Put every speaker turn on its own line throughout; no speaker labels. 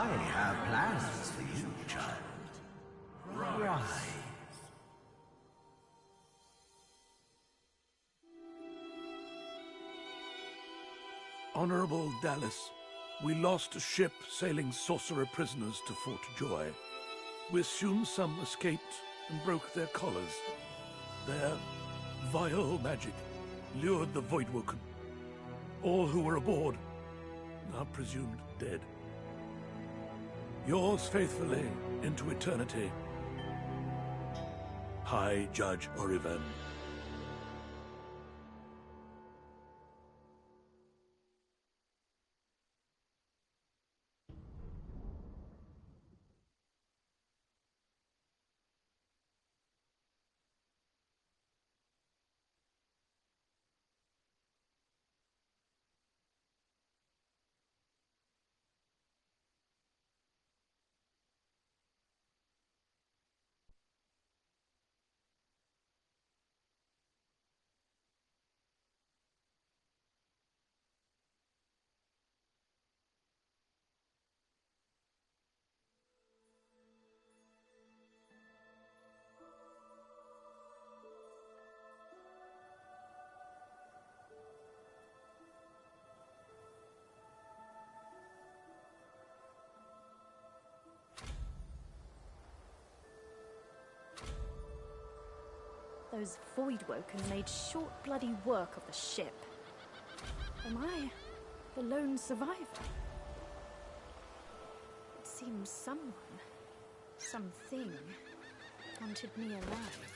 I have plans for you, child. Rise.
Honorable Dallas, we lost a ship sailing sorcerer prisoners to Fort Joy. We assume some escaped and broke their collars. Their vile magic lured the Voidwoken. All who were aboard are presumed dead. Yours faithfully into eternity, High Judge Oriven.
Those Voidwoken made short bloody work of the ship. Am I the lone survivor? It seems someone, something, wanted me alive.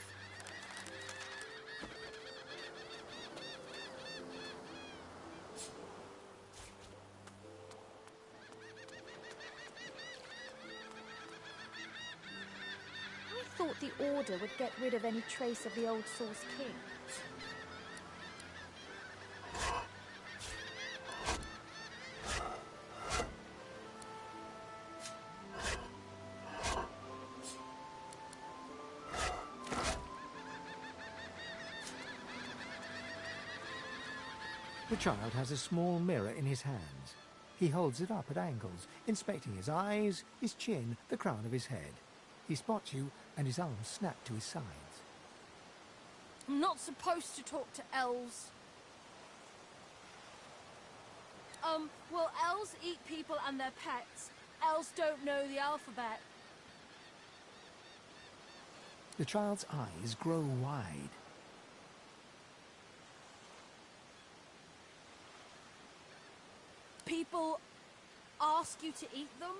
I thought the Order would get rid of any trace of the old Source King.
The child has a small mirror in his hands. He holds it up at angles, inspecting his eyes, his chin, the crown of his head. He spots you, and his arms snap to his sides.
I'm not supposed to talk to elves. Well, elves eat people and their pets. Elves don't know the alphabet.
The child's eyes grow wide.
People ask you to eat them?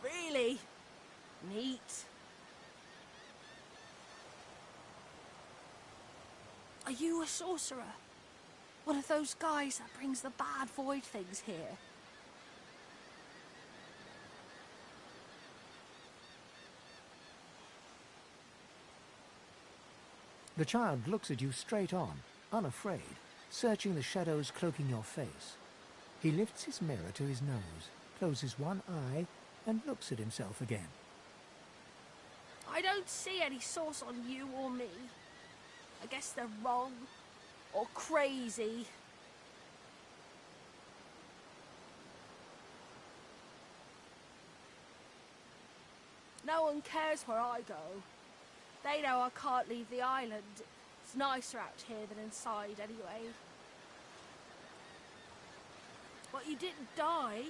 Really? Neat. Are you a sorcerer? One of those guys that brings the bad void things here?
The child looks at you straight on, unafraid, searching the shadows cloaking your face. He lifts his mirror to his nose, closes one eye, and looks at himself again.
I don't see any source on you or me. I guess they're wrong or crazy. No one cares where I go. They know I can't leave the island. It's nicer out here than inside anyway. But you didn't die.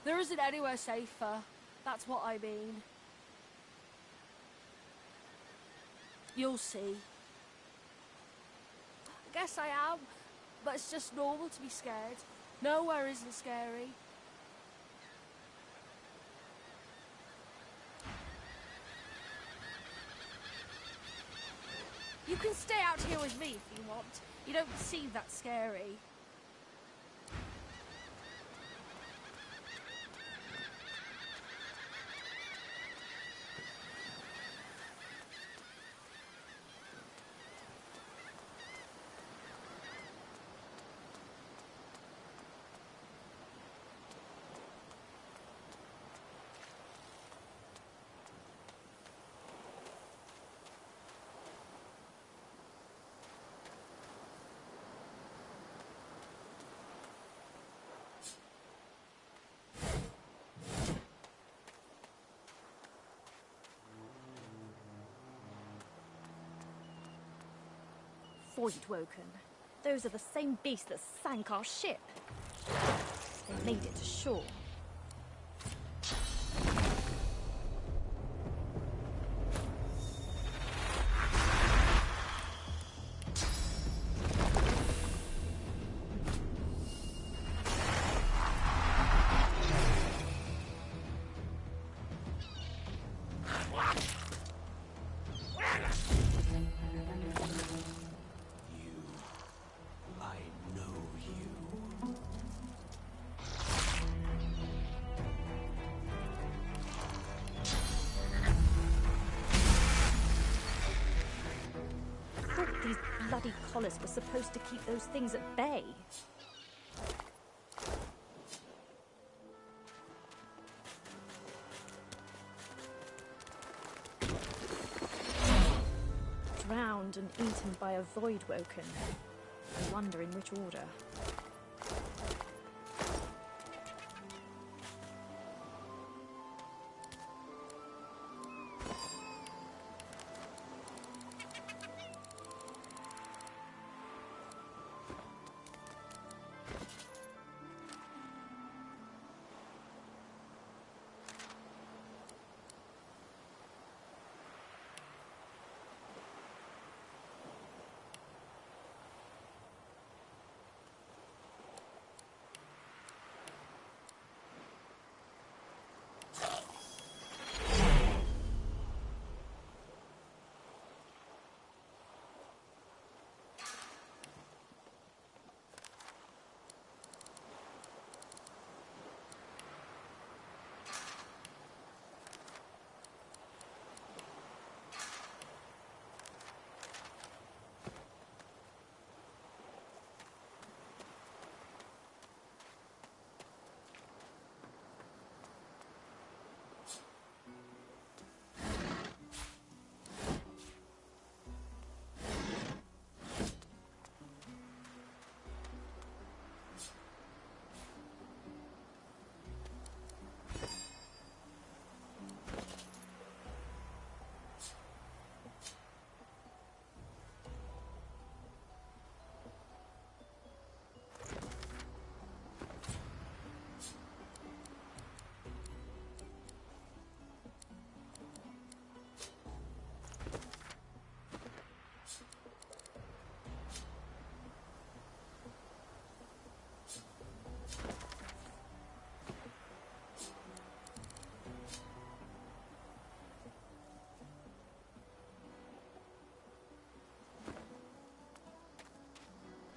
There isn't anywhere safer. That's what I mean. You'll see. I guess I am, but it's just normal to be scared. Nowhere isn't scary. You can stay out here with me if you want. You don't seem that scary.
Voidwoken. Those are the same beasts that sank our ship. They made it to shore. These bloody collars were supposed to keep those things at bay. Drowned and eaten by a Voidwoken. I wonder in which order.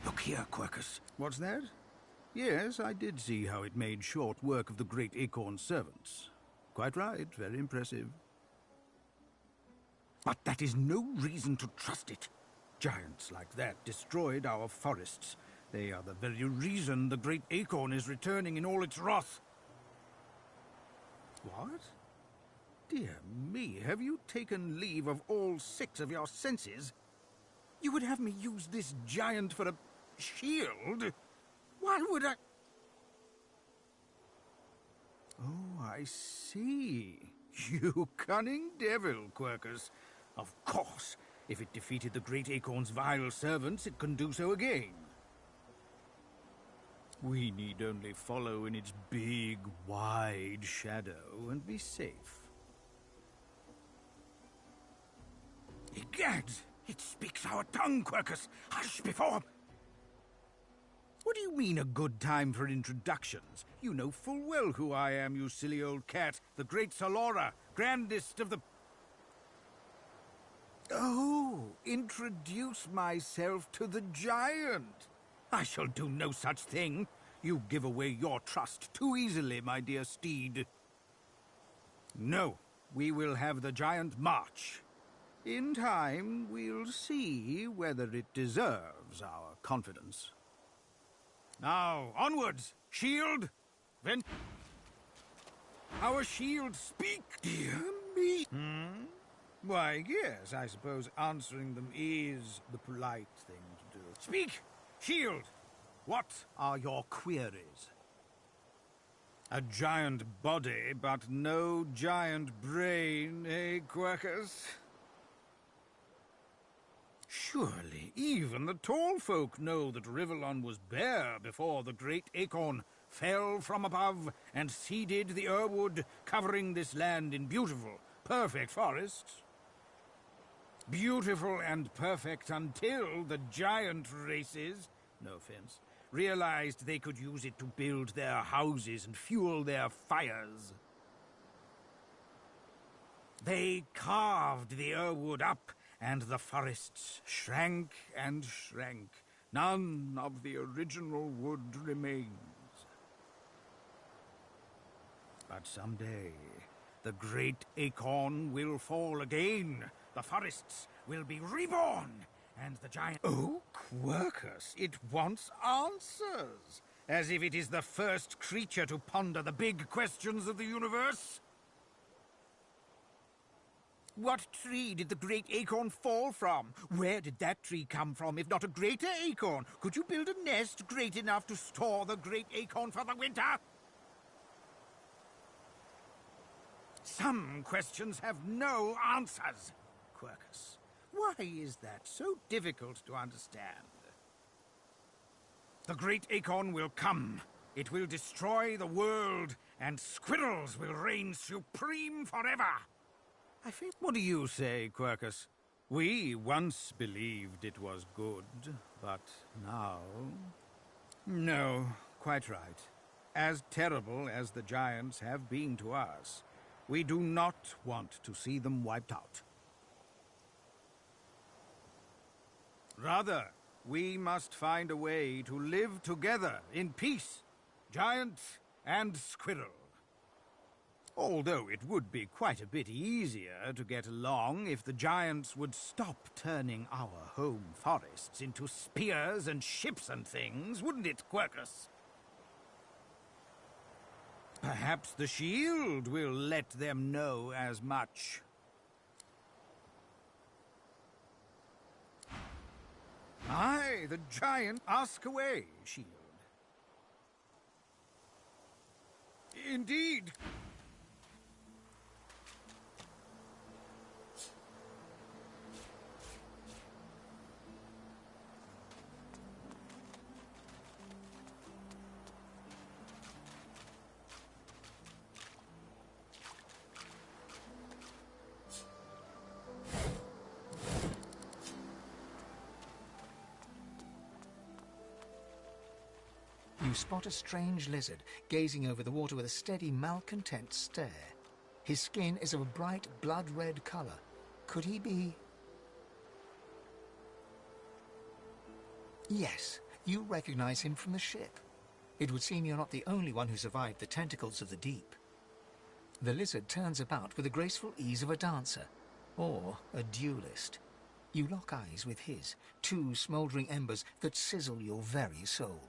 Look here, Quercus. What's that? Yes, I did see how it made short work of the great Acorn's servants. Quite right, very impressive. But that is no reason to trust it. Giants like that destroyed our forests. They are the very reason the great Acorn is returning in all its wrath. What? Dear me, have you taken leave of all 6 of your senses? You would have me use this giant for a shield? Why would I... Oh, I see. You cunning devil, Quercus. Of course, if it defeated the great Acorn's vile servants, it can do so again. We need only follow in its big, wide shadow and be safe. Egad! It speaks our tongue, Quercus! Hush before... What do you mean, a good time for introductions? You know full well who I am, you silly old cat. The great Salora, grandest of the... Oh, introduce myself to the giant. I shall do no such thing. You give away your trust too easily, my dear steed. No, we will have the giant march. In time, we'll see whether it deserves our confidence. Now, onwards! Shield! Then... Our shield, speak! Dear me! Why, yes, I suppose answering them is the polite thing to do. Speak! Shield! What are your queries? A giant body, but no giant brain, eh, Quercus? Surely even the tall folk know that Rivellon was bare before the great acorn fell from above and seeded the Irwood, covering this land in beautiful, perfect forests. Beautiful and perfect until the giant races, no offense, realized they could use it to build their houses and fuel their fires. They carved the Irwood up, and the forests shrank and shrank. None of the original wood remains. But someday, the great acorn will fall again. The forests will be reborn, and the giant... Oh, Quercus, it wants answers. As if it is the first creature to ponder the big questions of the universe. What tree did the great acorn fall from? Where did that tree come from, if not a greater acorn? Could you build a nest great enough to store the great acorn for the winter? Some questions have no answers, Quercus. Why is that so difficult to understand? The great acorn will come. It will destroy the world, and squirrels will reign supreme forever. I think, what do you say, Quercus? We once believed it was good, but now... No, quite right. As terrible as the giants have been to us, we do not want to see them wiped out. Rather, we must find a way to live together in peace, giant and squirrel. Although it would be quite a bit easier to get along if the giants would stop turning our home forests into spears and ships and things, wouldn't it, Quercus? Perhaps the shield will let them know as much. Aye, the giant, ask away, shield. Indeed.
You spot a strange lizard gazing over the water with a steady, malcontent stare. His skin is of a bright, blood-red color. Could he be... Yes, you recognize him from the ship. It would seem you're not the only one who survived the tentacles of the deep. The lizard turns about with the graceful ease of a dancer, or a duelist. You lock eyes with his, two smouldering embers that sizzle your very soul.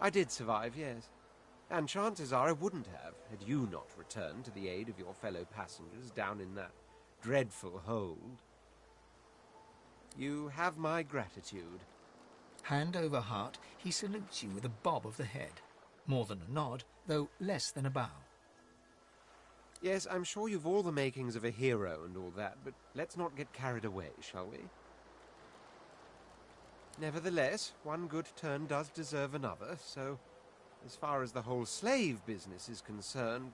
I did survive, yes. And chances are I wouldn't have, had you not returned to the aid of your fellow passengers down in that dreadful hold. You have my gratitude.
Hand over heart, he salutes you with a bob of the head. More than a nod, though less than a bow.
Yes, I'm sure you've all the makings of a hero and all that, but let's not get carried away, shall we? Nevertheless, one good turn does deserve another, so as far as the whole slave business is concerned,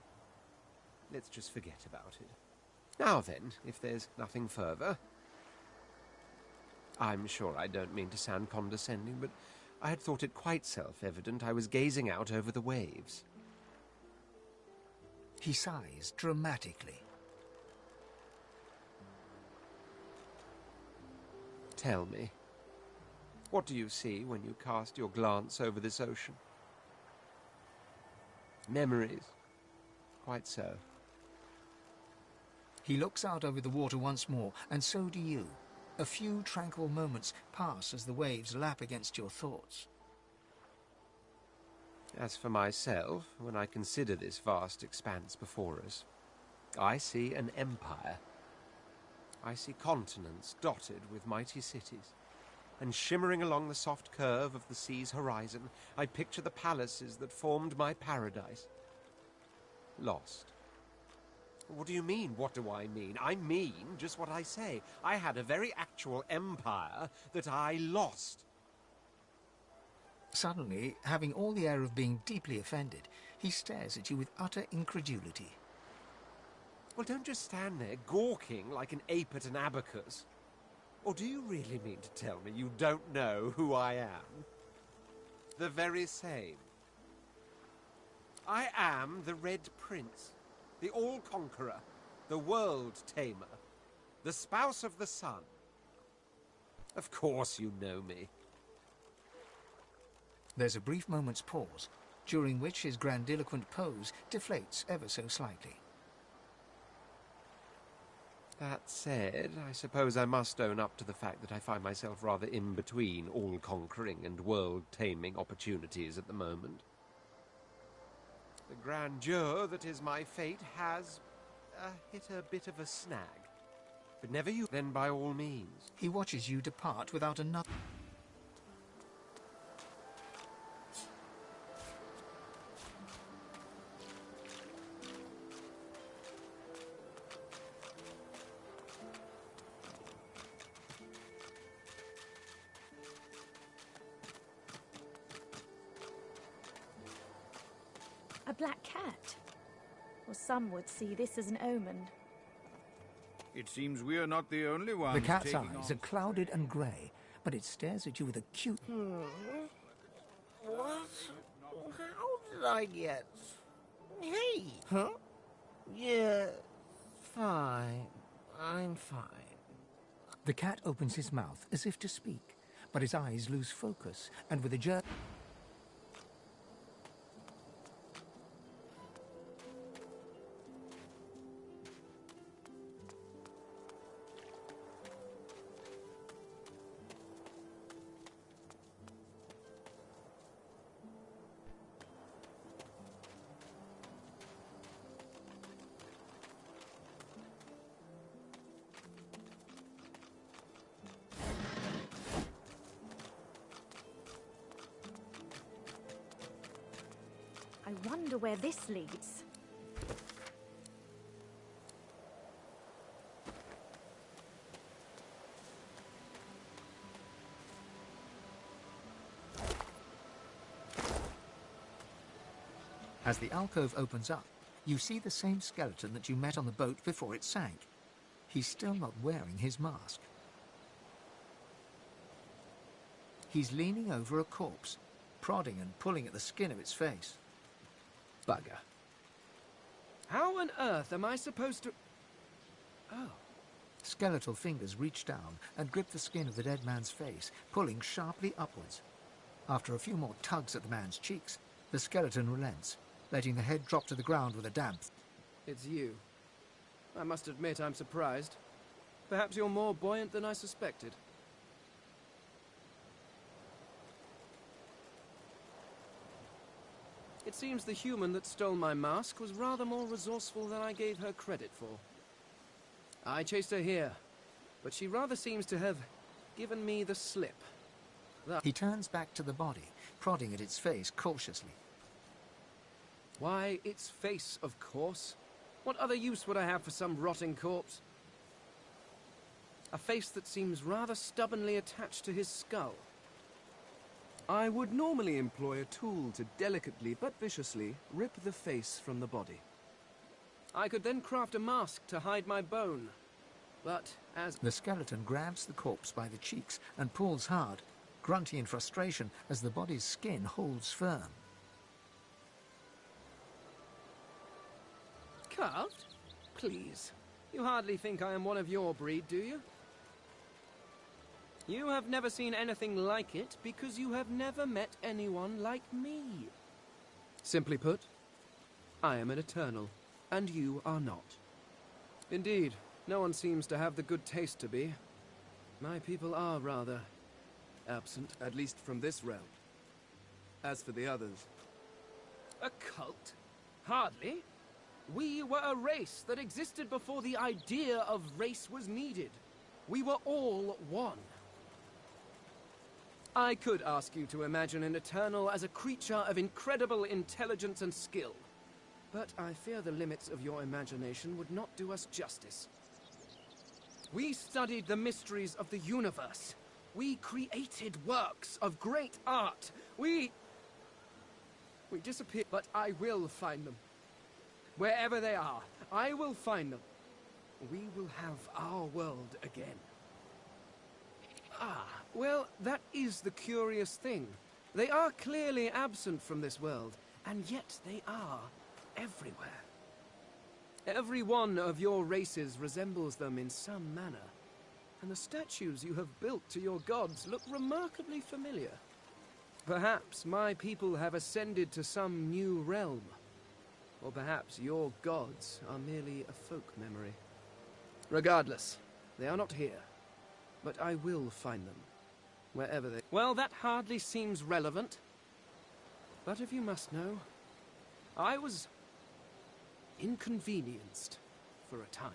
let's just forget about it. Now then, if there's nothing further... I'm sure I don't mean to sound condescending, but I had thought it quite self-evident I was gazing out over the waves.
He sighs dramatically.
Tell me, what do you see when you cast your glance over this ocean? Memories. Quite so.
He looks out over the water once more, and so do you. A few tranquil moments pass as the waves lap against your thoughts.
As for myself, when I consider this vast expanse before us, I see an empire. I see continents dotted with mighty cities. And shimmering along the soft curve of the sea's horizon, I picture the palaces that formed my paradise. lost. What do you mean, what do I mean? I mean just what I say. I had a very actual empire that I lost.
Suddenly, having all the air of being deeply offended, he stares at you with utter incredulity.
Well, don't just stand there gawking like an ape at an abacus. Or do you really mean to tell me you don't know who I am? The very same. I am the Red Prince, the All-Conqueror, the World-Tamer, the Spouse of the Sun. Of course you know me.
There's a brief moment's pause, during which his grandiloquent pose deflates ever so slightly.
That said, I suppose I must own up to the fact that I find myself rather in between all-conquering and world-taming opportunities at the moment. The grandeur that is my fate has hit a bit of a snag. But never you, then by all means.
He watches you depart without another...
A black cat. Or some would see this as an omen.
It seems we are not the only ones.
The cat's
taking
eyes
on...
are clouded and grey, but it stares at you with acute...
What? How did I get... Hey! Huh? Yeah, fine. I'm fine.
The cat opens his mouth as if to speak, but his eyes lose focus, and with a jerk...
I wonder where this leads.
As the alcove opens up, you see the same skeleton that you met on the boat before it sank. He's still not wearing his mask. He's leaning over a corpse, prodding and pulling at the skin of its face.
Bugger. How on earth am I supposed to... Oh.
Skeletal fingers reach down and grip the skin of the dead man's face, pulling sharply upwards. After a few more tugs at the man's cheeks, the skeleton relents, letting the head drop to the ground with a damp.
It's you. I must admit I'm surprised. Perhaps you're more buoyant than I suspected. It seems the human that stole my mask was rather more resourceful than I gave her credit for. I chased her here, but she rather seems to have given me the slip.
He turns back to the body, prodding at its face cautiously.
Why, its face, of course. What other use would I have for some rotting corpse? A face that seems rather stubbornly attached to his skull. I would normally employ a tool to delicately but viciously rip the face from the body. I could then craft a mask to hide my bone. But as...
The skeleton grabs the corpse by the cheeks and pulls hard, grunting in frustration as the body's skin holds firm.
Carved? Please. You hardly think I am one of your breed, do you? You have never seen anything like it because you have never met anyone like me. Simply put, I am an Eternal, and you are not. Indeed, no one seems to have the good taste to be. My people are rather absent, at least from this realm. As for the others... A cult? Hardly. We were a race that existed before the idea of race was needed. We were all one. I could ask you to imagine an Eternal as a creature of incredible intelligence and skill. but I fear the limits of your imagination would not do us justice. We studied the mysteries of the universe. We created works of great art. We disappeared, but I will find them. Wherever they are, I will find them. We will have our world again. Ah, well, that is the curious thing. They are clearly absent from this world, and yet they are everywhere. Every one of your races resembles them in some manner, and the statues you have built to your gods look remarkably familiar. Perhaps my people have ascended to some new realm, or perhaps your gods are merely a folk memory. Regardless, they are not here, but I will find them, wherever they... Well, that hardly seems relevant, but if you must know, I was inconvenienced for a time.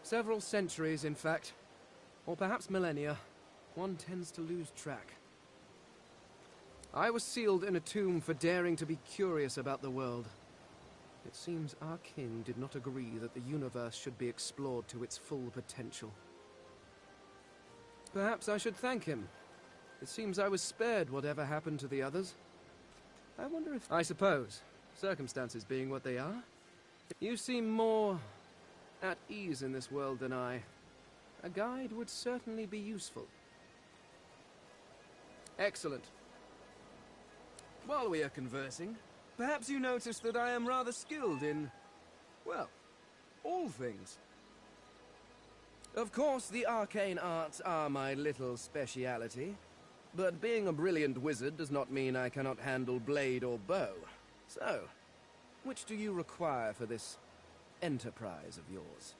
Several centuries, in fact, or perhaps millennia. One tends to lose track. I was sealed in a tomb for daring to be curious about the world. It seems our king did not agree that the universe should be explored to its full potential. Perhaps I should thank him. It seems I was spared whatever happened to the others. I wonder if... I suppose, circumstances being what they are, you seem more at ease in this world than I. A guide would certainly be useful. Excellent. While we are conversing, perhaps you notice that I am rather skilled in, well, all things. Of course, the arcane arts are my little speciality, but being a brilliant wizard does not mean I cannot handle blade or bow. So, which do you require for this enterprise of yours?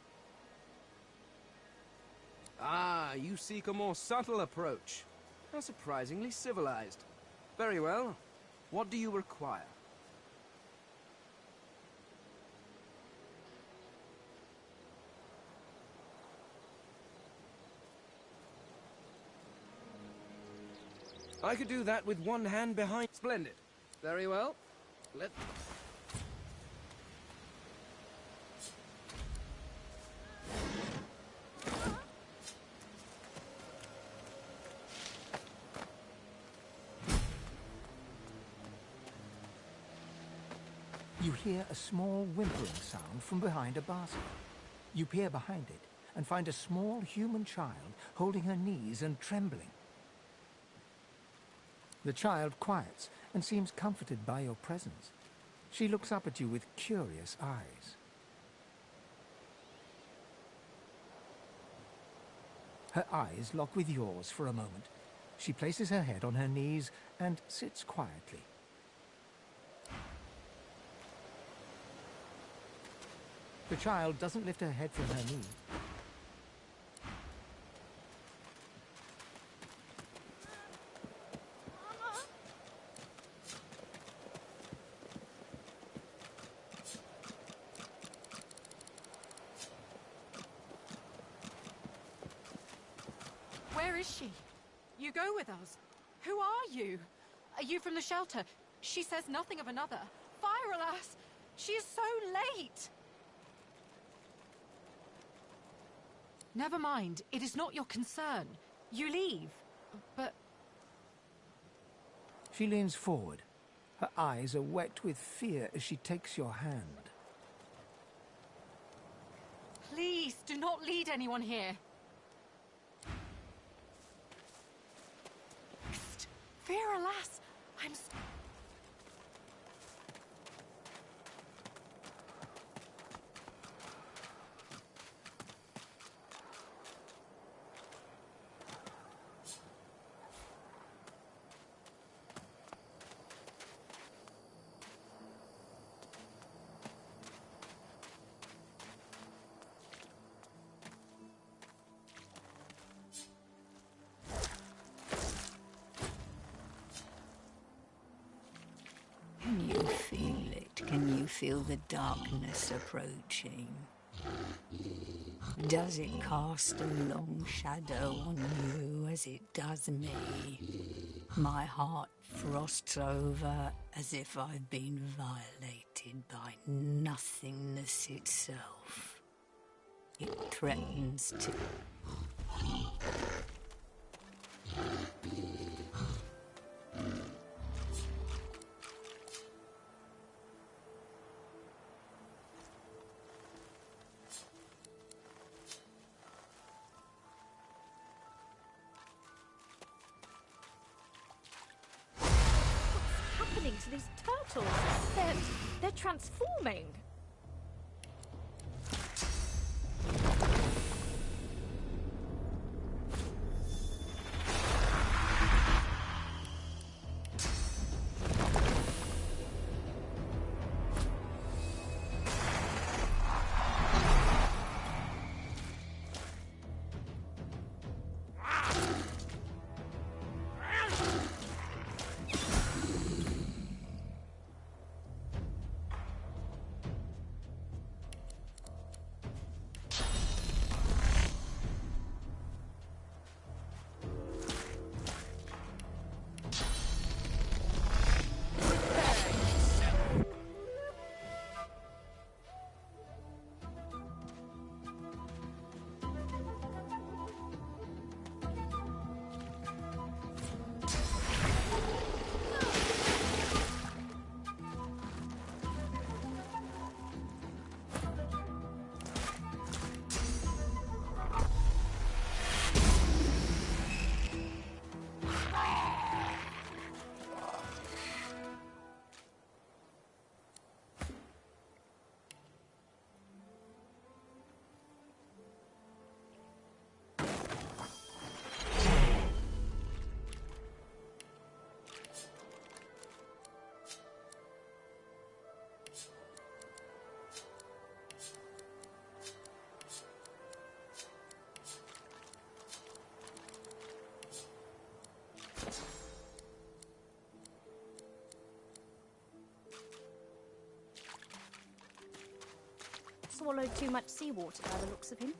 Ah, you seek a more subtle approach. How surprisingly civilized. Very well. What do you require? I could do that with one hand behind... Splendid. Very well. Let...
You hear a small whimpering sound from behind a basket. You peer behind it and find a small human child holding her knees and trembling. The child quiets and seems comforted by your presence. She looks up at you with curious eyes. Her eyes lock with yours for a moment. She places her head on her knees and sits quietly. The child doesn't lift her head from her knee.
Where is she? You go with us. Who are you? Are you from the shelter? She says nothing of another. Fire, alas! She is so late! Never mind. It is not your concern. You leave. But...
She leans forward. Her eyes are wet with fear as she takes your hand.
Please, do not lead anyone here. Psst. Fear, alas! I'm...
Can you feel it? Can you feel the darkness approaching? Does it cast a long shadow on you as it does me? My heart frosts over as if I've been violated by nothingness itself. It threatens to...
Happening to these turtles? They're transforming. Swallowed too much seawater by the looks of him.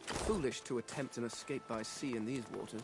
Foolish to attempt an escape by sea in these waters.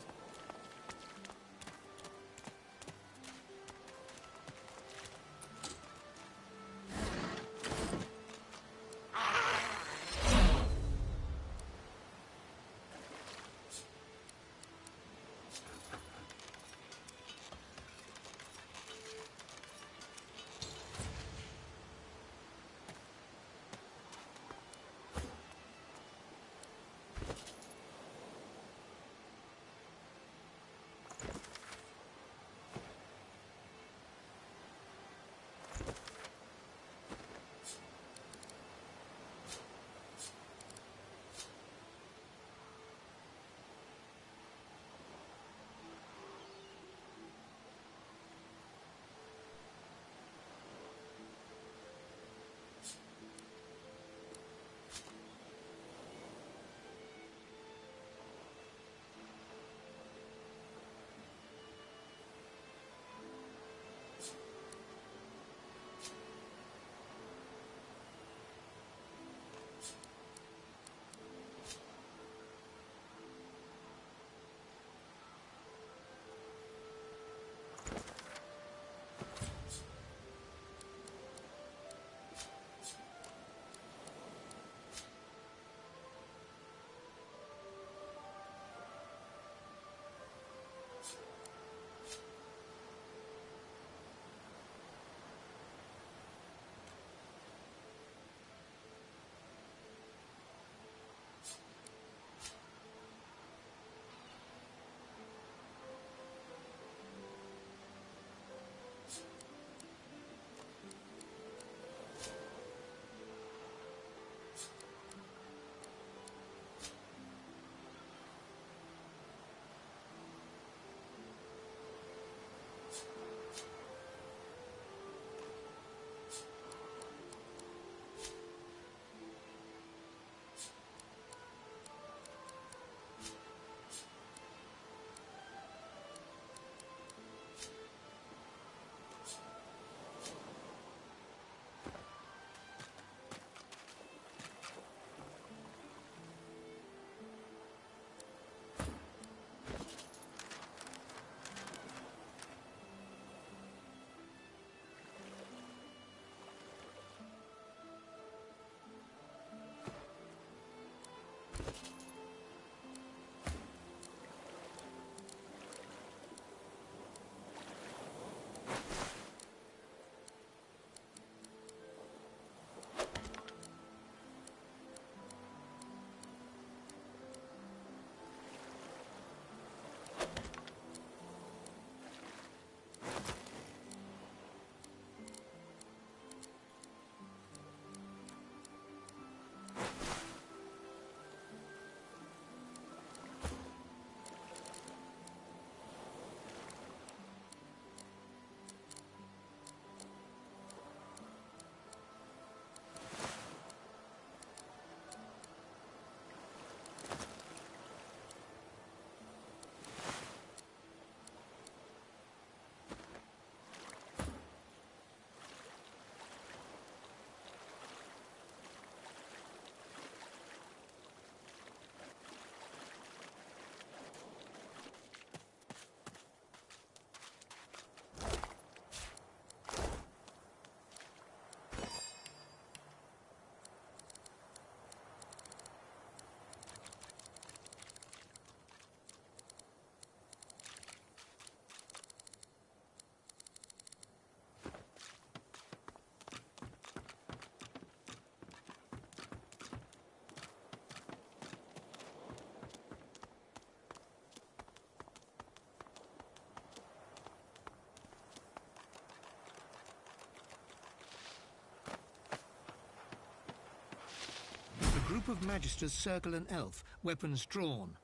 group of magisters circle an elf, weapons drawn.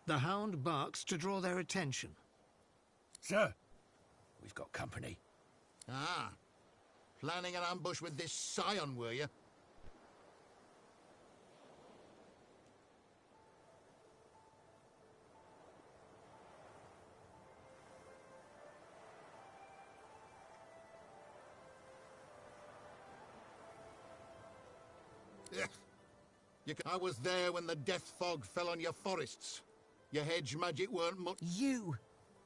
The hound barks to draw their attention.
Sir, we've got company.
Ah, planning an ambush with this scion, were you? I was there when the death fog fell on your forests. Your hedge magic weren't much.
You!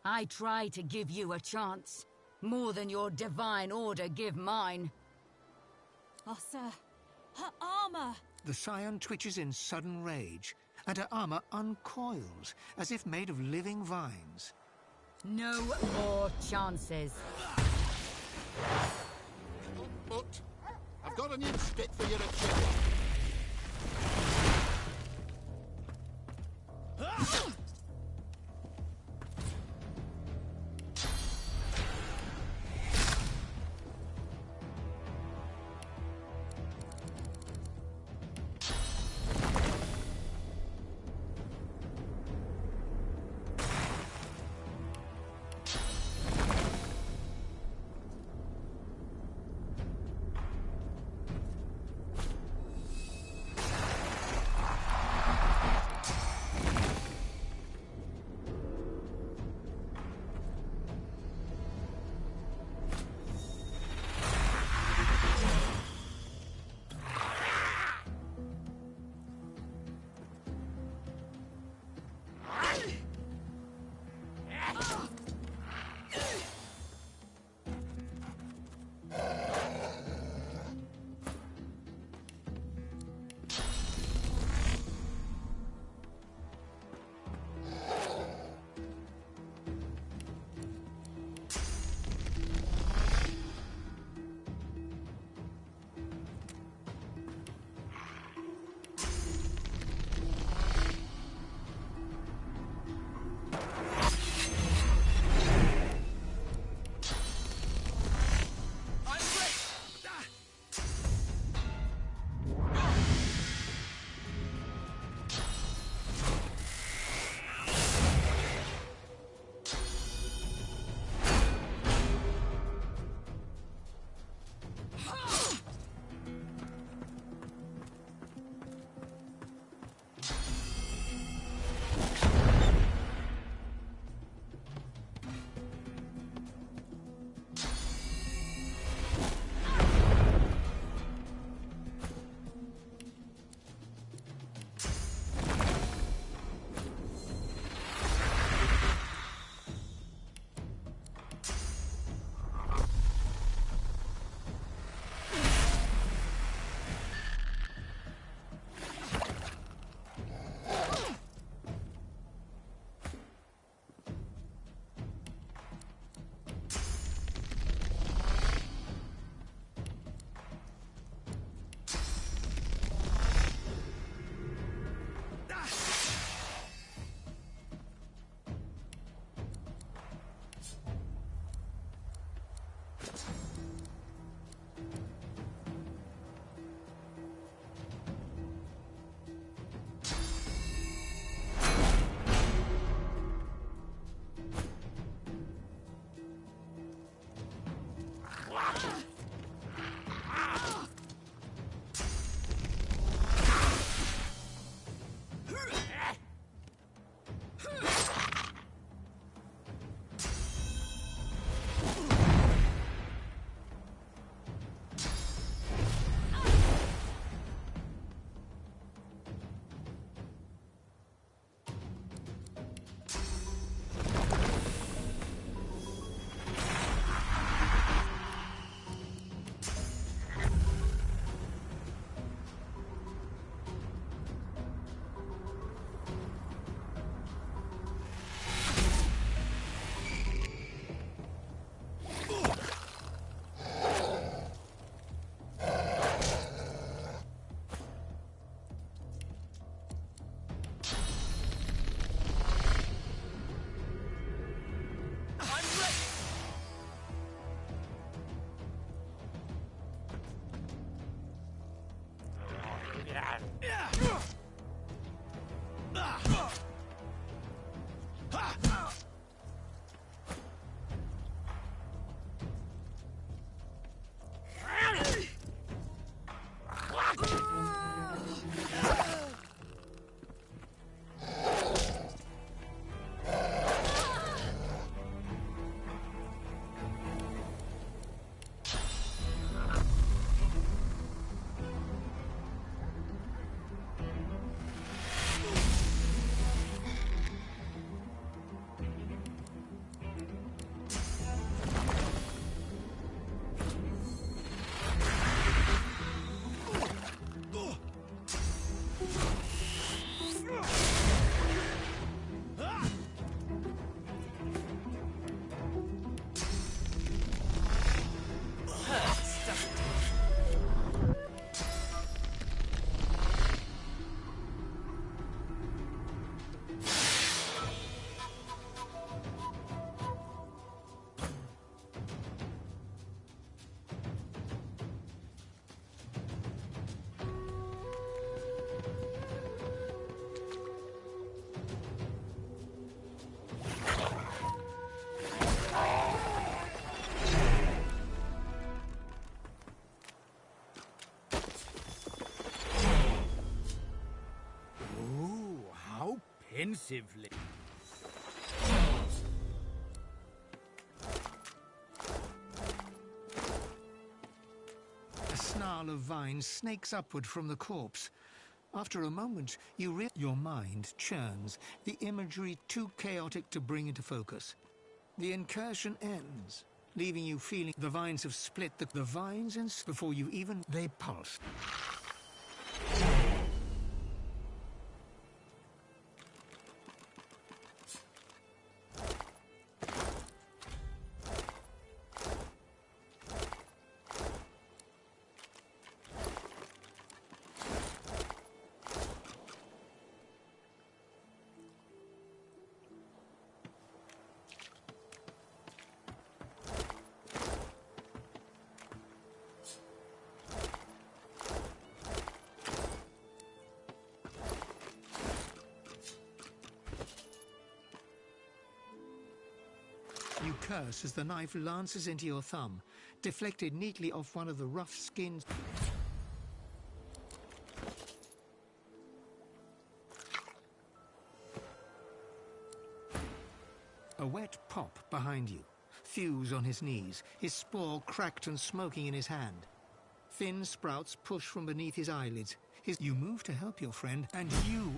I try to give you a chance. More than your divine order give mine.
Oh, sir. Her armor!
The scion twitches in sudden rage, and her armor uncoils, as if made of living vines.
No more chances.
But I've got a new stick for you to check on.
Yeah.
pensively.
A snarl of vines snakes upward from the corpse. After a moment, your mind churns, the imagery too chaotic to bring into focus. The incursion ends, leaving you feeling the vines have split the vines and before you even they pulse. You curse as the knife lances into your thumb, deflected neatly off one of the rough skins. A wet pop behind you. Thews on his knees, his spore cracked and smoking in his hand. Thin sprouts push from beneath his eyelids. You move to help your friend, and you...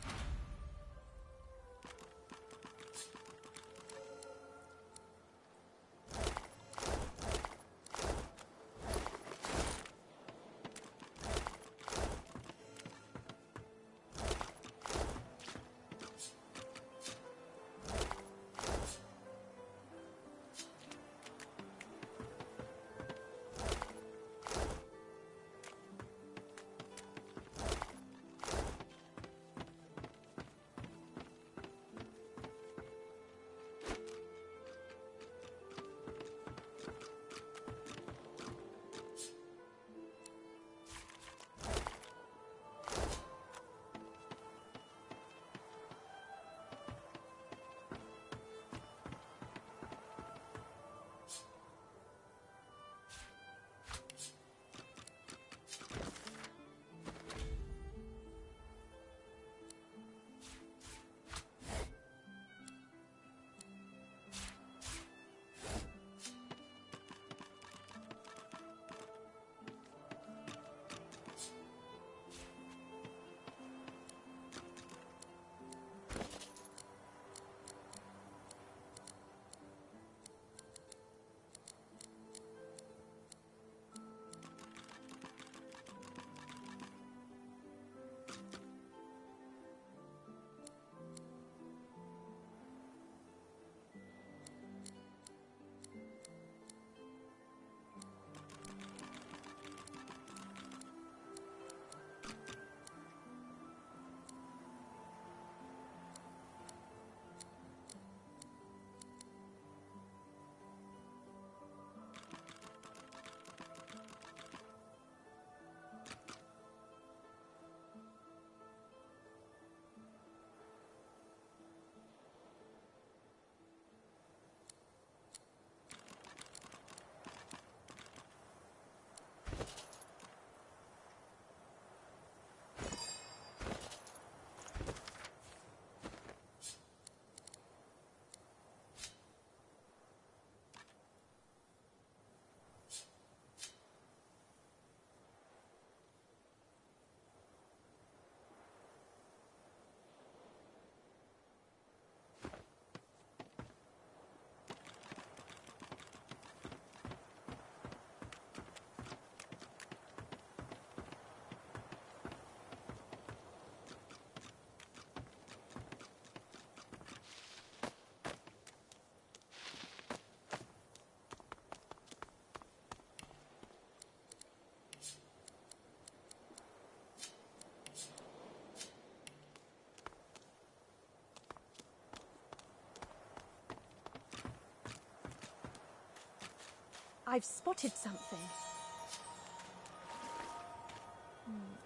I've spotted something.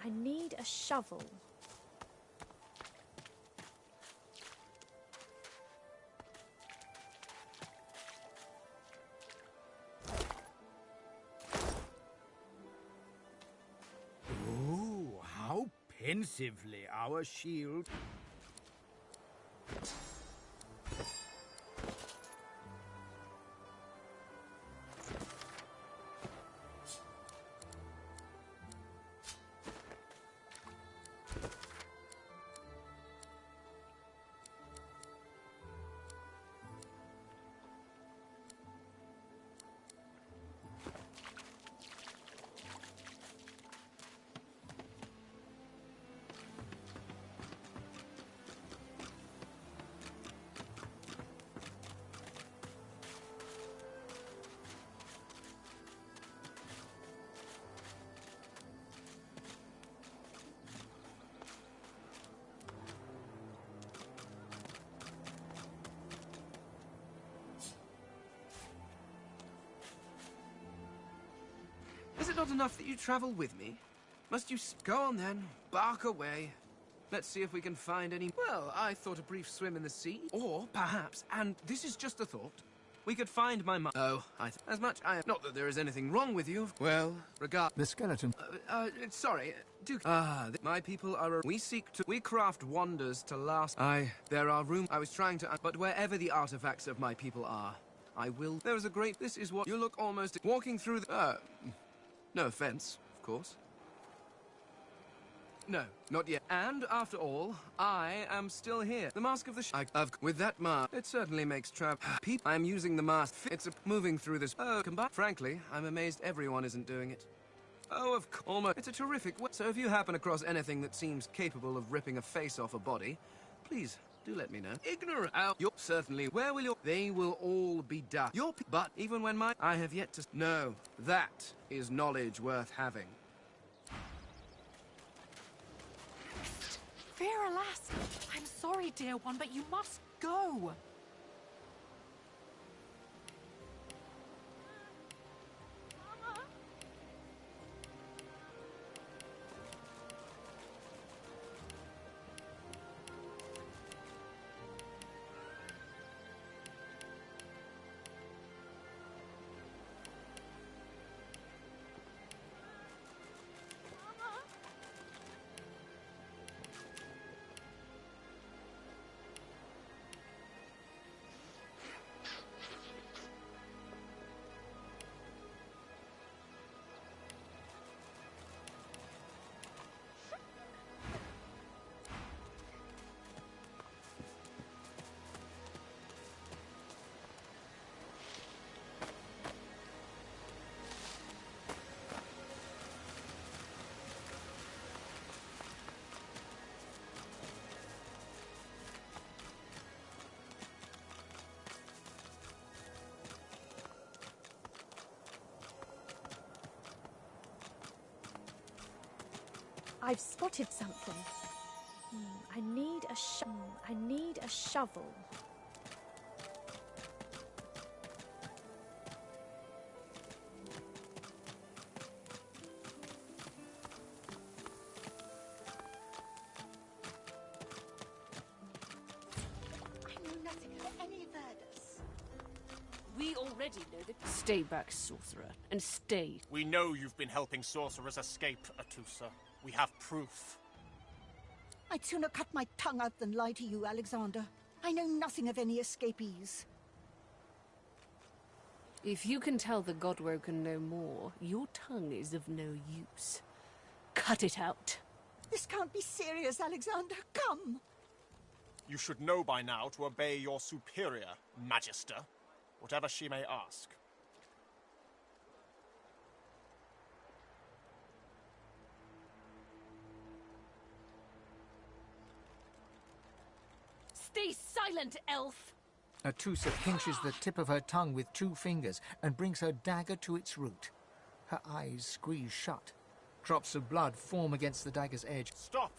I need a shovel.
Oh, how pensively our shield...
Is it not enough that you travel with me? Must you go on then, bark away. Let's see if we can find any... Well, I thought a brief swim in the sea, or perhaps, and this is just a thought, we could find my mother. Oh, as much I... Not that there is anything wrong with you. Well,
The skeleton...
sorry, do... my people are... We craft wonders to last... There are room... I was trying to... But wherever the artifacts of my people are, I will... There is a great... This is what... You look almost... Walking through the... No offense, of course. No, not yet. And, after all, I am still here. The mask of the with that mask, it certainly makes I'm using the mask. It's moving through this... Frankly, I'm amazed everyone isn't doing it. Oh, of course. It's a terrific way. So if you happen across anything that seems capable of ripping a face off a body, please, do let me know. Ignorant. You're certainly... Where will your... They will all be done. But even when I have yet to... No, that is knowledge worth having.
Fear, alas! I'm sorry, dear one, but you must go.
I've spotted something. I need a shovel.
I know nothing of any Verdus.
We already know that... Stay back, sorcerer, and stay.
We know you've been helping sorcerers escape, Atusa. We have proof.
I'd sooner cut my tongue out than lie to you, Alexander. I know nothing of any escapees.
If you can tell the Godwoken no more, your tongue is of no use. Cut it out.
This can't be serious, Alexander. Come!
You should know by now to obey your superior, Magister, whatever she may ask.
Stay silent, elf!
Atusa pinches the tip of her tongue with 2 fingers and brings her dagger to its root. Her eyes squeeze shut. Drops of blood form against the dagger's edge.
Stop!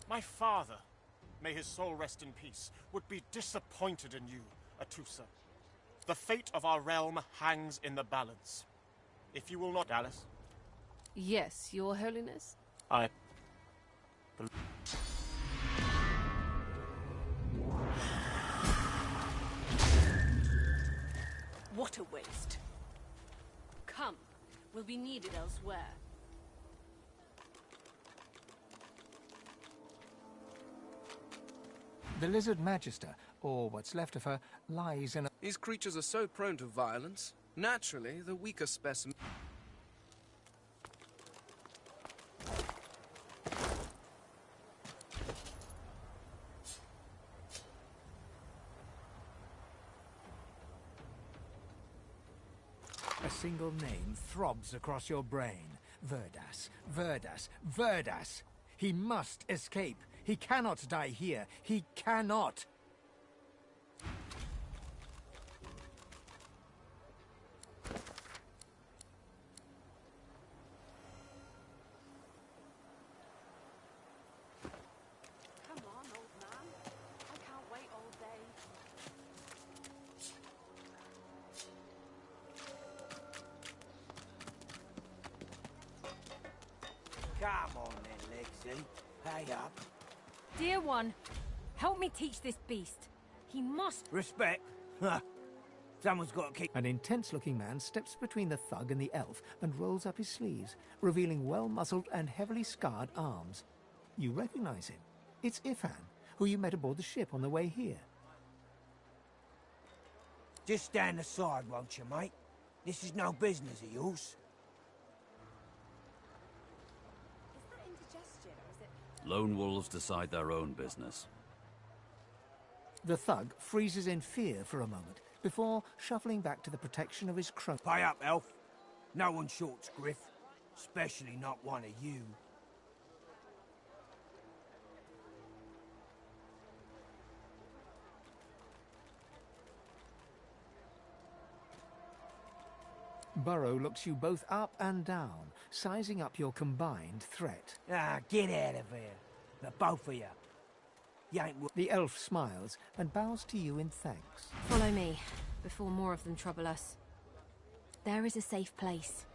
My father, may his soul rest in peace, would be disappointed in you, Atusa. The fate of our realm hangs in the balance. If you will not, Alice...
Yes, Your Holiness? What a waste. Come, we'll be needed elsewhere.
The lizard magister, or what's left of her, lies in a...
These creatures are so prone to violence. Naturally, the weaker specimen...
A single name throbs across your brain. Verdas, Verdas, Verdas! He must escape. He cannot die here. He cannot!
Come on, old man. I can't wait all day.
Come on then, Lexi. Pay up.
Dear one, help me teach this beast. He must...
Respect? Huh. Someone's got to keep...
An intense-looking man steps between the thug and the elf and rolls up his sleeves, revealing well-muscled and heavily scarred arms. You recognize him. It's Ifan, who you met aboard the ship on the way here.
Just stand aside, won't you, mate? This is no business of yours.
Is that indigestion, or is it...
Lone wolves decide their own business.
The thug freezes in fear for a moment, before shuffling back to the protection of his crone.
Pay up, elf. No one shorts Griff. Especially not one of you.
Burrow looks you both up and down, sizing up your combined threat.
Ah, get out of here. The both of you. You ain't...
The elf smiles and bows to you in thanks.
Follow me, before more of them trouble us. There is a safe place.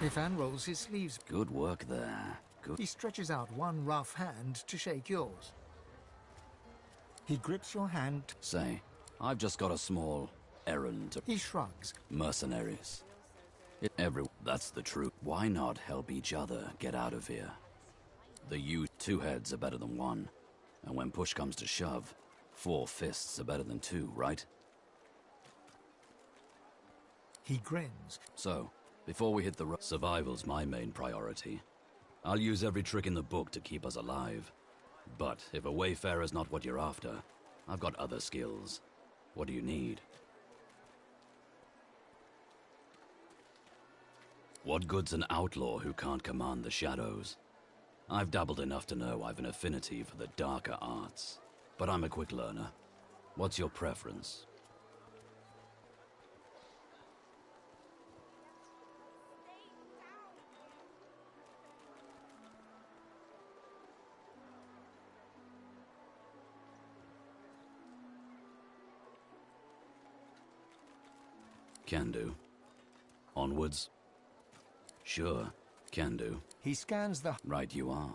Ifan rolls his sleeves.
Good work there. Good.
He stretches out one rough hand to shake yours. He grips your hand.
Say, I've just got a small errand to...
He shrugs.
Mercenaries. That's the truth. Why not help each other get out of here? Two heads are better than one. And when push comes to shove, 4 fists are better than 2, right?
He grins.
So, before we hit the road, survival's my main priority. I'll use every trick in the book to keep us alive. But if a wayfarer's not what you're after, I've got other skills. What do you need? What good's an outlaw who can't command the shadows? I've dabbled enough to know I've an affinity for the darker arts. But I'm a quick learner. What's your preference? Can do. Onwards? Sure, can do.
He scans the...
Right you are.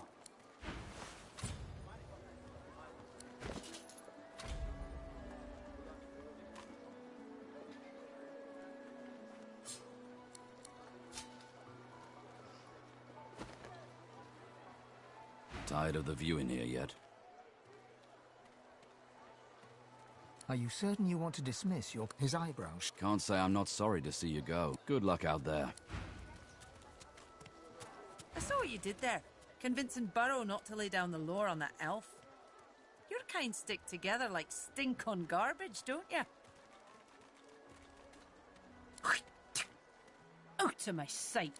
Tired of the view in here yet?
Are you certain you want to dismiss your... His eyebrows...
Can't say I'm not sorry to see you go. Good luck out there.
I saw what you did there, convincing Burrow not to lay down the law on that elf. Your kind stick together like stink on garbage, don't you? Out of my sight.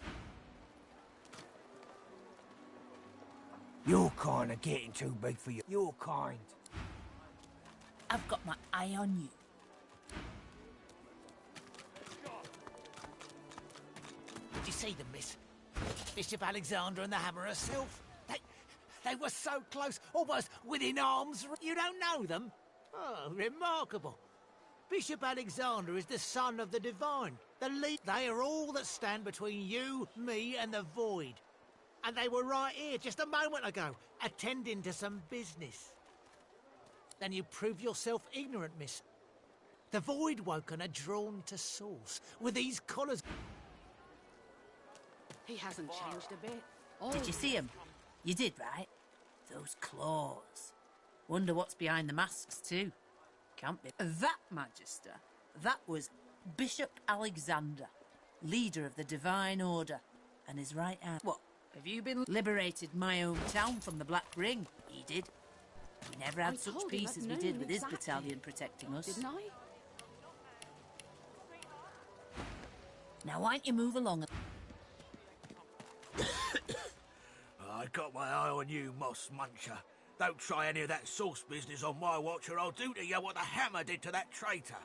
You're kind of getting too big for you. You're kind.
I've got my eye on you.
Did you see them, miss? Bishop Alexander and the Hammer herself. They were so close, almost within arm's reach. You don't know them? Oh, remarkable. Bishop Alexander is the son of the Divine. They are all that stand between you, me, and the Void. And they were right here just a moment ago, attending to some business. Then you prove yourself ignorant, miss. The Voidwoken are drawn to source with these collars.
He hasn't changed a bit.
Did you see him? You did, right? Those claws. Wonder what's behind the masks, too. Can't be. That, Magister, that was Bishop Alexander, leader of the Divine Order, and his right hand. What, have you been liberated my hometown from the Black Ring? He did. He never had such peace as we did with his battalion protecting us.
Didn't I?
Now, why don't you move along?
I got my eye on you, Moss Muncher. Don't try any of that sauce business on my watch, or I'll do to you what the hammer did to that traitor.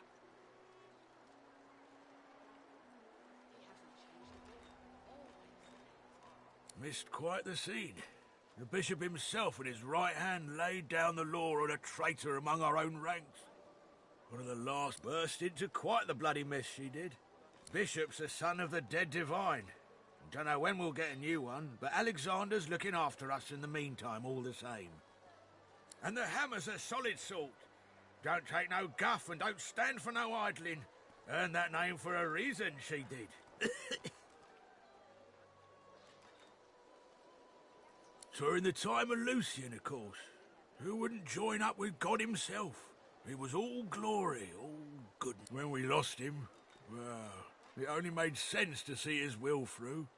Missed quite the scene. The bishop himself with his right hand laid down the law on a traitor among our own ranks. One of the last burst into quite the bloody mess, she did. Bishop's the son of the dead divine. Don't know when we'll get a new one, but Alexander's looking after us in the meantime all the same. And the hammer's a solid sort. Don't take no guff and don't stand for no idling. Earned that name for a reason, she did. During the time of Lucian, of course. Who wouldn't join up with God himself? He was all glory, all good. When we lost him, well, it only made sense to see his will through.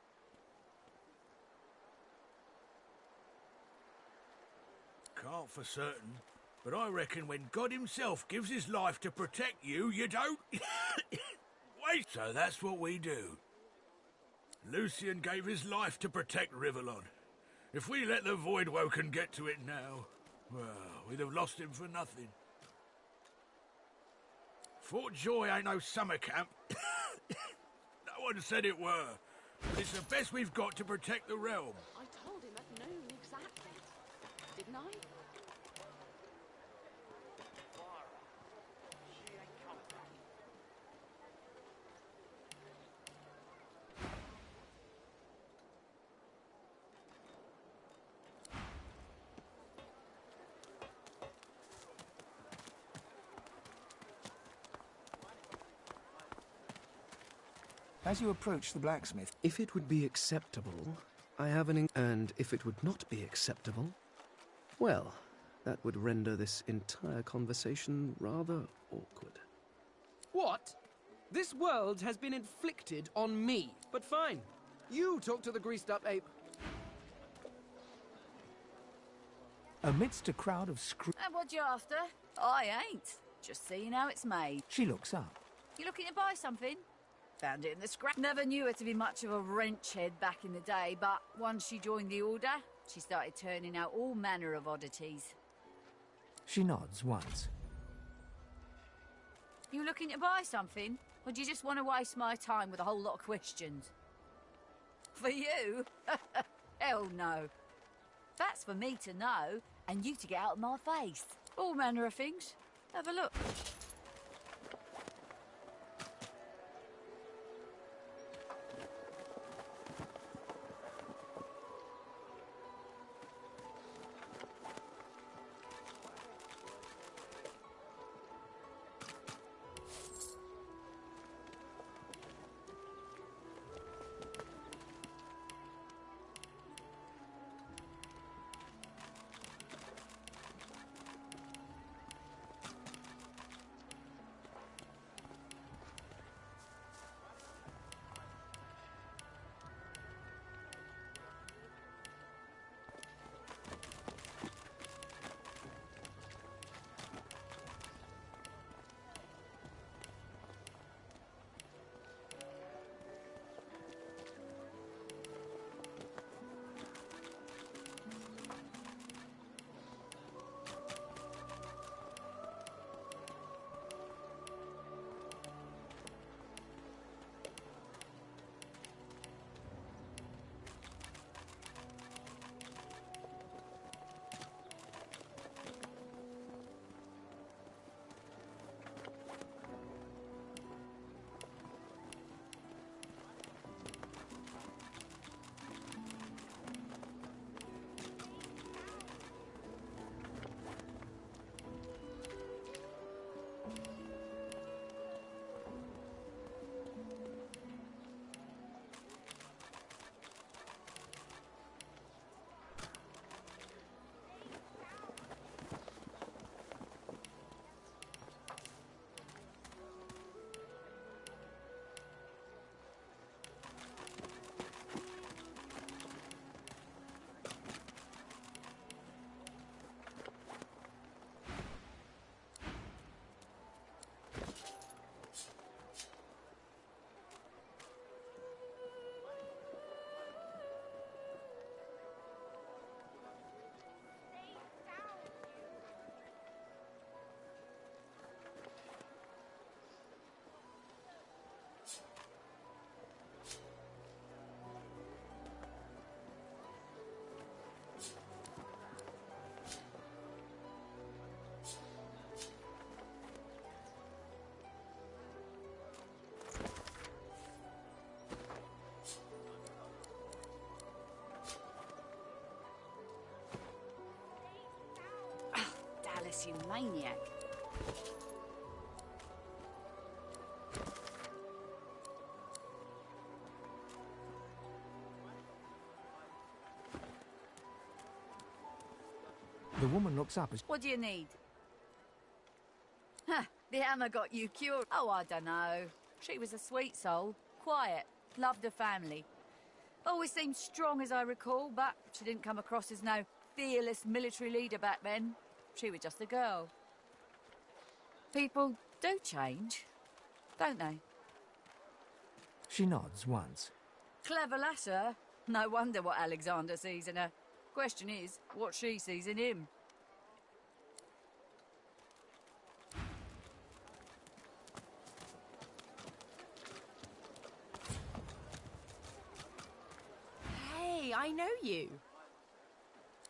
Can't for certain, but I reckon when God himself gives his life to protect you, you don't wait. So that's what we do. Lucian gave his life to protect Rivellon. If we let the Voidwoken get to it now, well, we'd have lost him for nothing. Fort Joy ain't no summer camp. No one said it were. But it's the best we've got to protect the realm.
I told him at noon exactly. Didn't I?
As you approach the blacksmith...
If it would be acceptable, I have and if it would not be acceptable, well, that would render this entire conversation rather awkward. What? This world has been inflicted on me. But fine. You talk to the greased-up ape.
Amidst a crowd of
What you after? I ain't. Just seeing how it's made.
She looks up.
You looking to buy something? Found it in the scrap. Never knew her to be much of a wrench head back in the day, but once she joined the Order, she started turning out all manner of oddities.
She nods once.
You looking to buy something? Or do you just want to waste my time with a whole lot of questions? For you? Hell no. That's for me to know, and you to get out of my face. All manner of things. Have a look. Bless you, maniac.
The woman looks up as...
What do you need? Huh, the hammer got you cured. Oh, I don't know. She was a sweet soul. Quiet. Loved her family. Always seemed strong as I recall, but she didn't come across as no fearless military leader back then. She was just a girl. People do change, don't they?
She nods once.
Clever lass, her. No wonder what Alexander sees in her. Question is, what she sees in him.
Hey, I know you.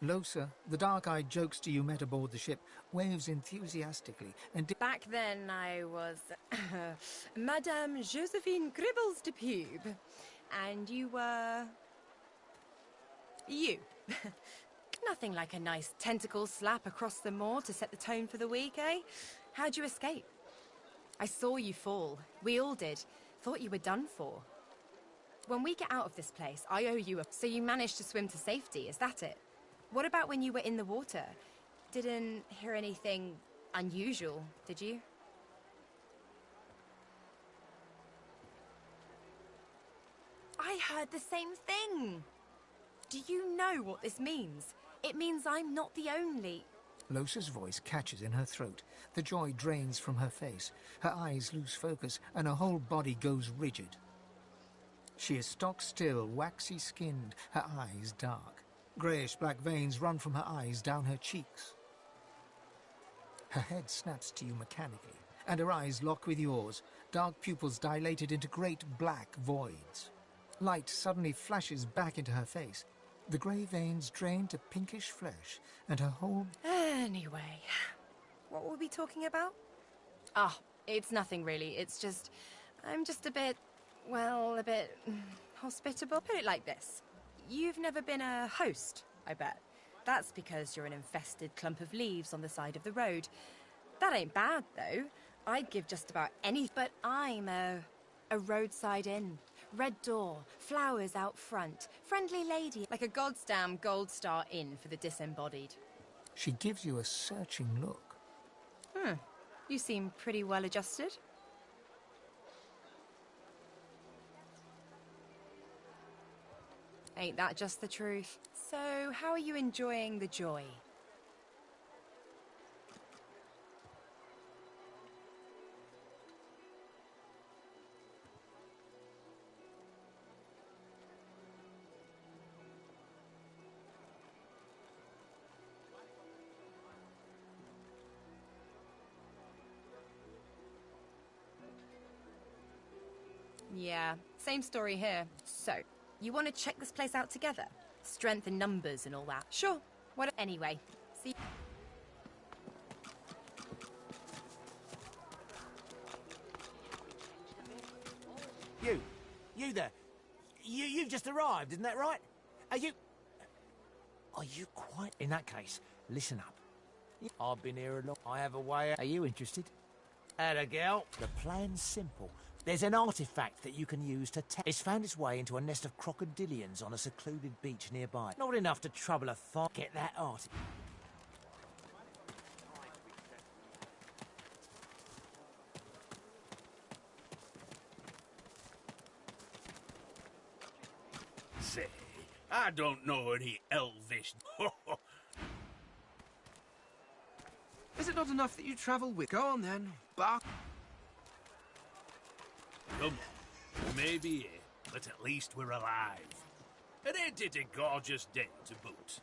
Losa, the dark-eyed jokester you met aboard the ship, waves enthusiastically and...
Back then I was Madame Josephine Gribbles de Pube. And you were... you. Nothing like a nice tentacle slap across the moor to set the tone for the week, eh? How'd you escape? I saw you fall. We all did. Thought you were done for. When we get out of this place, I owe you a... So you managed to swim to safety, is that it? What about when you were in the water? Didn't hear anything unusual, did you? I heard the same thing. Do you know what this means? It means I'm not the only...
Losa's voice catches in her throat. The joy drains from her face. Her eyes lose focus, and her whole body goes rigid. She is stock-still, waxy-skinned, her eyes dark. Greyish-black veins run from her eyes down her cheeks. Her head snaps to you mechanically, and her eyes lock with yours, dark pupils dilated into great black voids. Light suddenly flashes back into her face. The grey veins drain to pinkish flesh, and her whole...
Anyway, what were we talking about? Ah, it's nothing really. It's just... I'm just a bit... well, a bit... hospitable. Put it like this. You've never been a host, I bet. That's because you're an infested clump of leaves on the side of the road. That ain't bad, though. I'd give just about any... But I'm a roadside inn. Red door, flowers out front, friendly lady, like a goddamn Gold Star Inn for the disembodied.
She gives you a searching look.
You seem pretty well adjusted. Ain't that just the truth? So, how are you enjoying the joy? Yeah, same story here. So, you want to check this place out together? Strength in numbers and all that. Sure. What? Anyway, see...
You there. You've just arrived, isn't that right? Are you quite... In that case, listen up. I've been here a long... I have a way... Are you interested? Atta girl. The plan's simple. There's an artifact that you can use to it's found its way into a nest of crocodilians on a secluded beach nearby. Not enough to trouble a thought. Get that artifact.
Say, I don't know any elvish...
Is it not enough that you travel with... Go on then, bark.
Come on, maybe, but at least we're alive. And ain't it a gorgeous day to boot?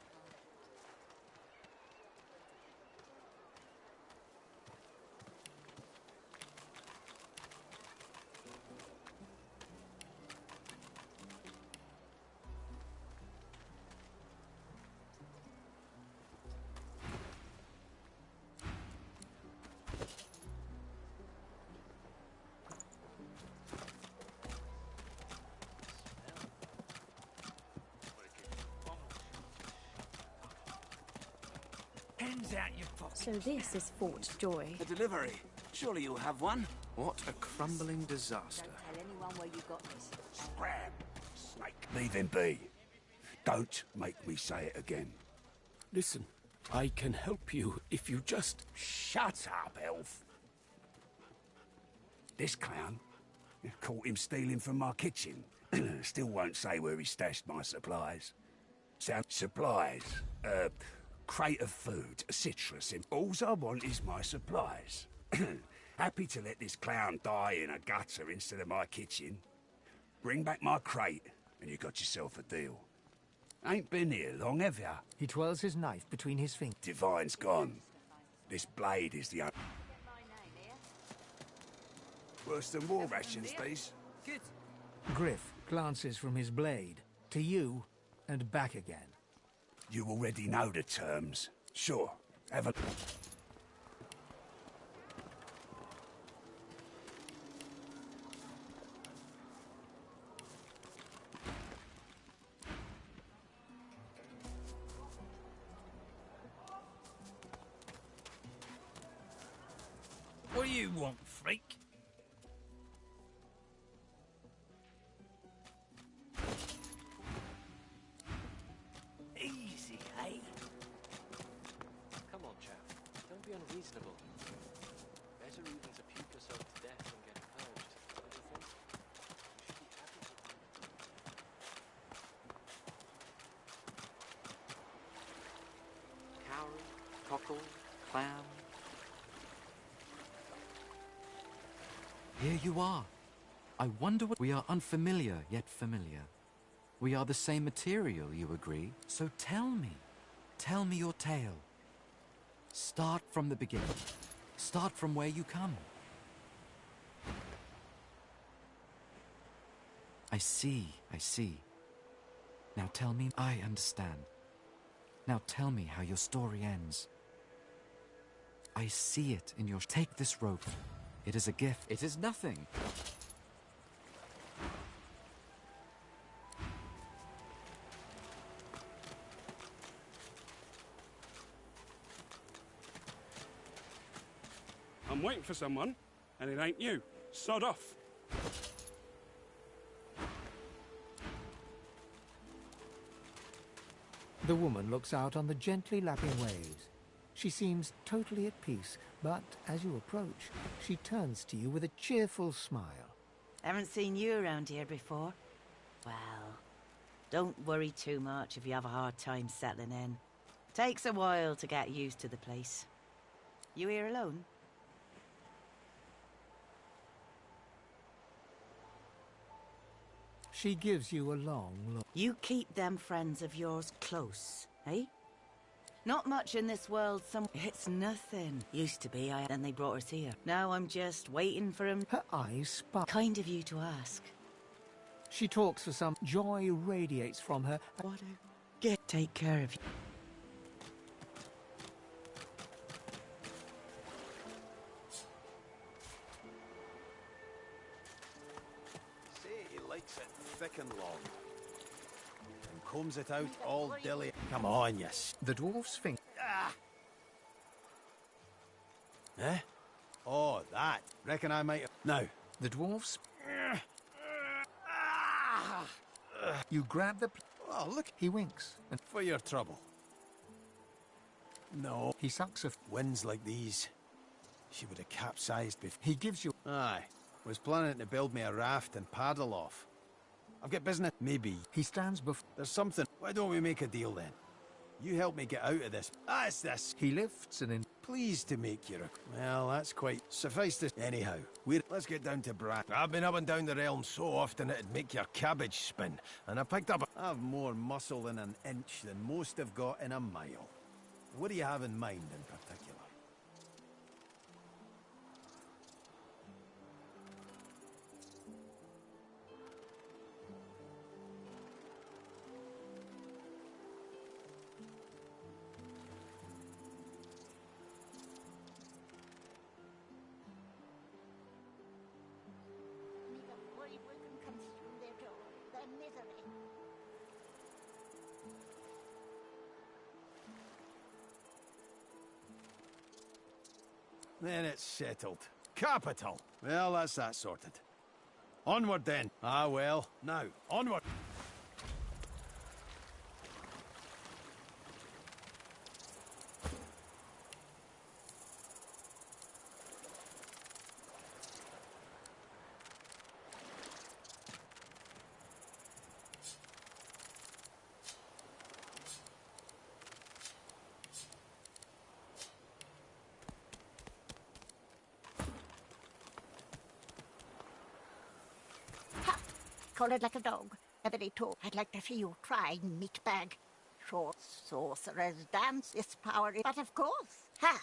hands out your pocket.
So this is Fort Joy.
A delivery. Surely you'll have one.
What a crumbling disaster.
Don't tell anyone where you got this.
Scram, snake. Leave him be. Don't make me say it again.
Listen, I can help you if you just...
Shut up, elf. This clown, caught him stealing from my kitchen. Still won't say where he stashed my supplies. Supplies? Crate of food, citrus. Alls I want is my supplies. Happy to let this clown die in a gutter instead of my kitchen. Bring back my crate, and you got yourself a deal. Ain't been here long, have ya?
He twirls his knife between his fingers.
Divine's gone. This blade is the... Worse than war rations, these.
Good. Griff glances from his blade to you and back again.
You already know the terms. Sure, have a...
What do you want, freak? Easy, eh?
Come on, chap. Don't be unreasonable. Better even to puke yourself to death than get purged, don't you think? You should be happy to... Cowrie, cockle, clam...
Here you are. I wonder what... We are unfamiliar, yet familiar. We are the same material, you agree? So tell me your tale. Start from the beginning. Start from where you come. I see. Now tell me... I understand. Now tell me how your story ends. I see it in your... Take this rope. It is a gift. It is nothing.
I'm waiting for someone, and it ain't you. Sod off.
The woman looks out on the gently lapping waves. She seems totally at peace, but as you approach, she turns to you with a cheerful smile.
Haven't seen you around here before. Well, don't worry too much if you have a hard time settling in. Takes a while to get used to the place. You here alone?
She gives you a long look.
You keep them friends of yours close, eh? Not much in this world, It's nothing. Used to be, then they brought us here. Now I'm just waiting for him.
Her eyes spark.
Kind of you to ask.
She talks for some... Joy radiates from her.
Take care of you.
Say he likes it thick and long. And combs it out all dilly. Come on, yes.
The dwarf's finger.
Eh? Oh, that. Reckon I might... Now.
The dwarf's... You grab the...
Oh, look.
He winks. And
for your trouble. No.
He sucks a...
Winds like these. She would have capsized before.
He gives you...
Aye. Was planning to build me a raft and paddle off. I've got business. Maybe.
He stands before...
There's something. Why don't we make a deal then? You help me get out of this. It's this.
He lifts and in...
Pleased to make you well, that's quite... Suffice to... Anyhow, let's get down to brass. I've been up and down the realm so often it'd make your cabbage spin. And I picked up... I've more muscle in an inch than most have got in a mile. What do you have in mind in particular? Then it's settled. Capital. Well, that's that sorted. Onward then. Ah, well. Now, onward.
Collared like a dog. Every talk. I'd like to see you try, meatbag. Short sorcerers dance this power, but of course. Ha!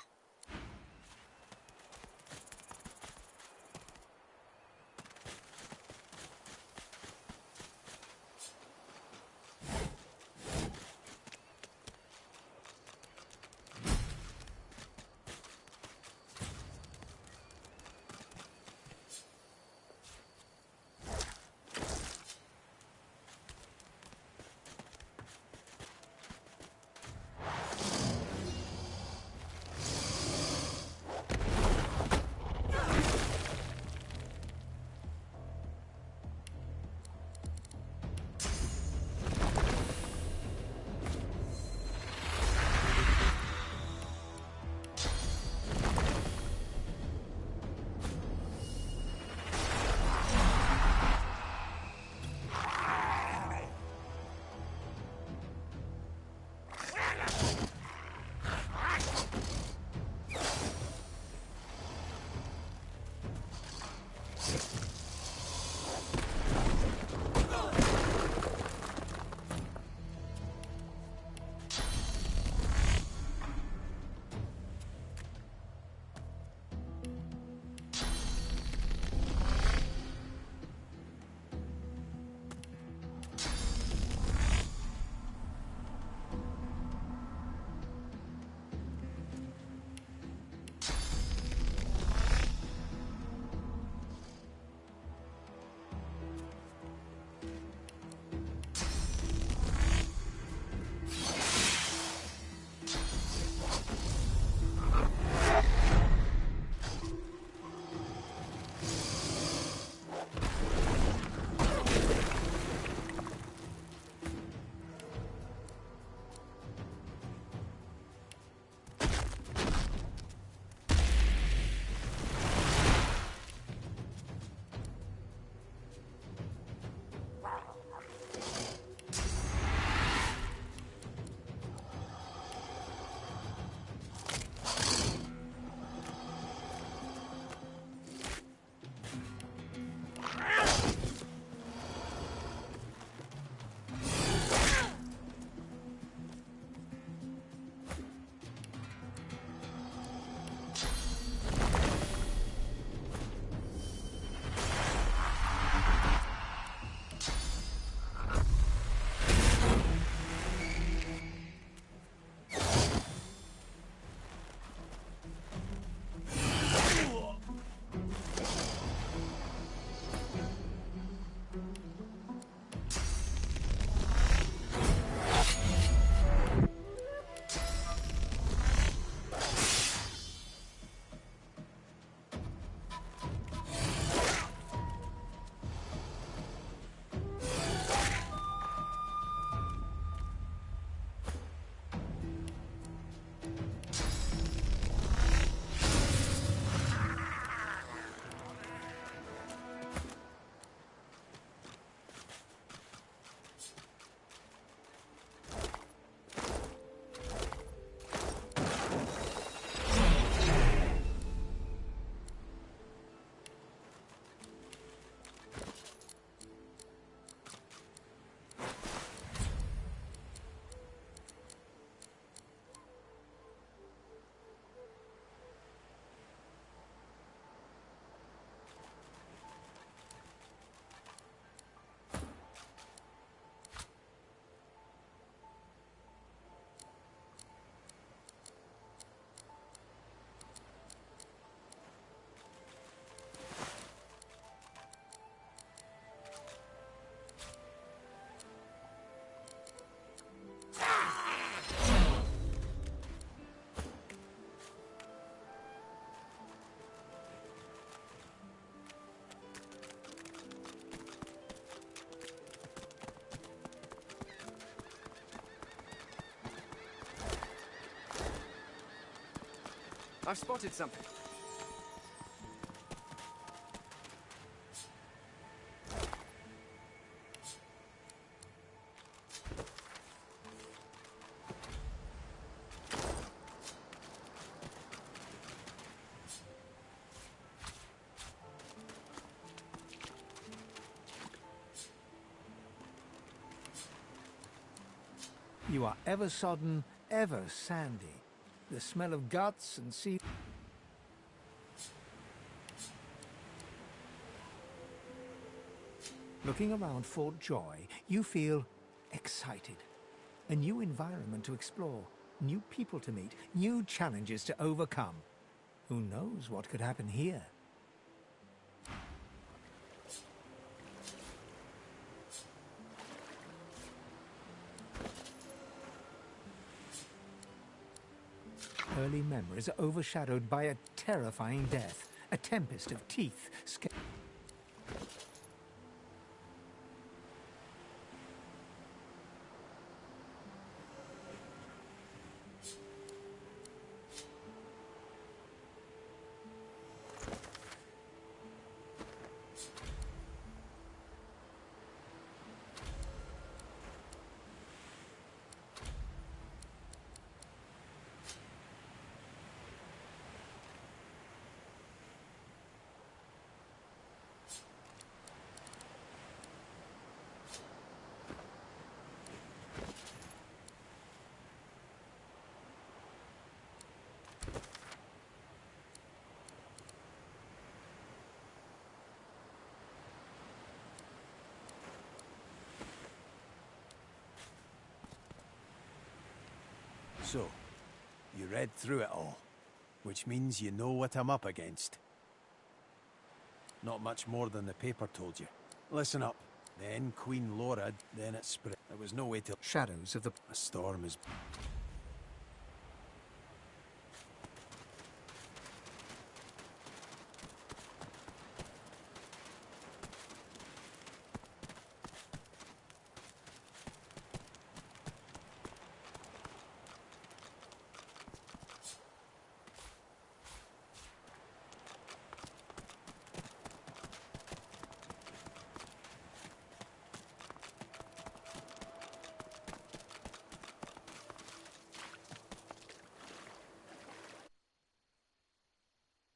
I've spotted something.
You are ever sodden, ever sandy. The smell of guts and sea... Looking around Fort Joy, you feel excited. A new environment to explore, new people to meet, new challenges to overcome. Who knows what could happen here? Early memories are overshadowed by a terrifying death, a tempest of teeth,
So, you read through it all, which means you know what I'm up against. Not much more than the paper told you. Listen up. Then Queen Laura, then it spread. There was no way to...
Shadows of the...
A storm is...